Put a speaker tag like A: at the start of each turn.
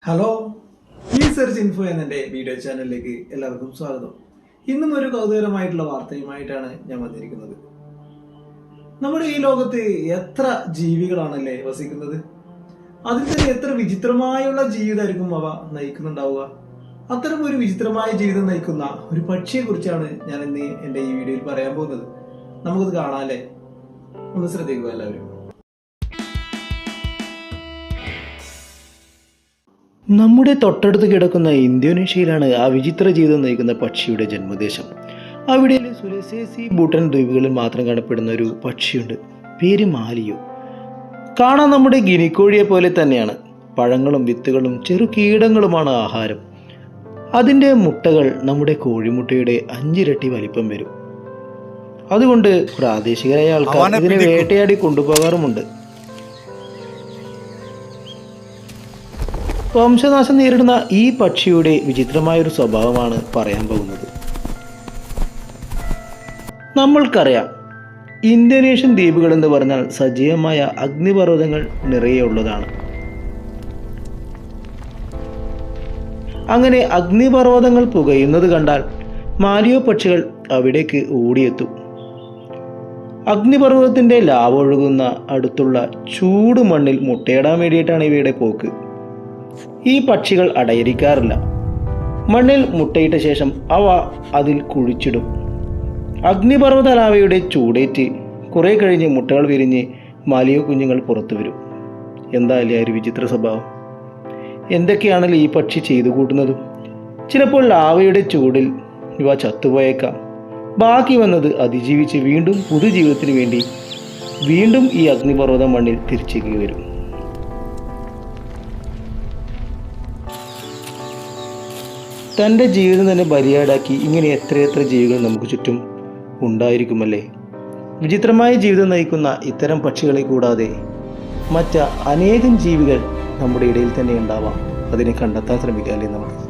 A: Hello, ഈ search info എന്നെ video ചാനലിലേക്ക് എല്ലാവർക്കും സ്വാഗതം. ഇന്നും ഒരു കൗതുകരമായിട്ടുള്ള വാർത്തയുമായിട്ടാണ് ഞാൻ വന്നിരിക്കുന്നത്. നമ്മുടെ ഈ ലോകത്ത് എത്ര ജീവികളാണല്ലേ വസിക്കുന്നത്. അതിൽ തന്നെ എത്ര വിചിത്രമായുള്ള ജീവിതമായിരിക്കും അവ നയിക്കുന്നുണ്ടാവുക. അത്തരം ഒരു വിചിത്രമായ ജീവിതം നയിക്കുന്ന ഒരു പക്ഷിയെ കുറിച്ചാണ് ഞാൻ ഇന്ന് എന്റെ ഈ വീഡിയോയിൽ പറയാൻ പോകുന്നത്. നമുക്കത് കാണാല്ലേ, ഒന്ന് ശ്രദ്ധിക്കുക എല്ലാവരും.
B: നമ്മുടെ തൊട്ടടുത്ത് കിടക്കുന്ന ഇന്തോനേഷ്യയിലാണ് ആ വിചിത്ര ജീവിതം നയിക്കുന്ന പക്ഷിയുടെ ജന്മദേശം. അവിടെയിലെ സുലസേസി ബൂട്ടൻ ദ്വീപുകളിൽ മാത്രം കാണപ്പെടുന്ന ഒരു പക്ഷിയുണ്ട്. പേര് മാലിയോ. കാണാൻ നമ്മുടെ ഗിനിക്കോഴിയെ പോലെ തന്നെയാണ്. പഴങ്ങളും വിത്തുകളും ചെറു കീടങ്ങളുമാണ് ആഹാരം. അതിൻ്റെ മുട്ടകൾ നമ്മുടെ കോഴിമുട്ടയുടെ 5 ഇരട്ടി വലിപ്പം വരും. അതുകൊണ്ട് പ്രാദേശികരായ ആൾക്കാർ ഇതിനെ വേട്ടയാടി കൊണ്ടുപോകാറുമുണ്ട്. വംശനാശം നേരിടുന്ന ഈ പക്ഷിയുടെ വിചിത്രമായൊരു സ്വഭാവമാണ് പറയാൻ പോകുന്നത്. നമ്മൾക്കറിയാം, ഇന്തോനേഷ്യൻ ദ്വീപുകൾ എന്ന് പറഞ്ഞാൽ സജീവമായ അഗ്നിപർവ്വതങ്ങൾ നിറയെ ഉള്ളതാണ്. അങ്ങനെ അഗ്നിപർവ്വതങ്ങൾ പുകയുന്നത് കണ്ടാൽ മാലിയോ പക്ഷികൾ അവിടേക്ക് ഓടിയെത്തും. അഗ്നിപർവ്വതത്തിൻ്റെ ലാവ ഒഴുകുന്ന അടുത്തുള്ള ചൂട് മണ്ണിൽ മുട്ടയിടാൻ വേണ്ടിയിട്ടാണ് ഇവയുടെ പോക്ക്. ഈ പക്ഷികൾ അടയിരിക്കാറില്ല. മണ്ണിൽ മുട്ടയിട്ട ശേഷം അവ അതിൽ കുഴിച്ചിടും. അഗ്നിപർവ്വത ലാവയുടെ ചൂടേറ്റ് കുറെ കഴിഞ്ഞ് മുട്ടകൾ വിരിഞ്ഞ് മാലിയോ കുഞ്ഞുങ്ങൾ പുറത്തു വരും. എന്തായാലും ഒരു വിചിത്ര സ്വഭാവം. എന്തൊക്കെയാണല്ലോ ഈ പക്ഷി ചെയ്തു കൂട്ടുന്നതും. ചിലപ്പോൾ ലാവയുടെ ചൂടിൽ ഇവ ചത്തുപോയേക്കാം. ബാക്കി വന്നത് അതിജീവിച്ച് വീണ്ടും പുതുജീവിതത്തിന് വേണ്ടി വീണ്ടും ഈ അഗ്നിപർവ്വത മണ്ണിൽ തിരിച്ചേക്ക് വരും. തൻ്റെ ജീവിതം തന്നെ ബലിയാടാക്കി ഇങ്ങനെ എത്രയെത്ര ജീവികൾ നമുക്ക് ചുറ്റും ഉണ്ടായിരിക്കുമല്ലേ. വിചിത്രമായ ജീവിതം നയിക്കുന്ന ഇത്തരം പക്ഷികളെ കൂടാതെ അനേകം ജീവികൾ നമ്മുടെ ഇടയിൽ തന്നെ ഉണ്ടാവാം. അതിനെ കണ്ടെത്താൻ ശ്രമിക്കാമല്ലേ നമുക്ക്.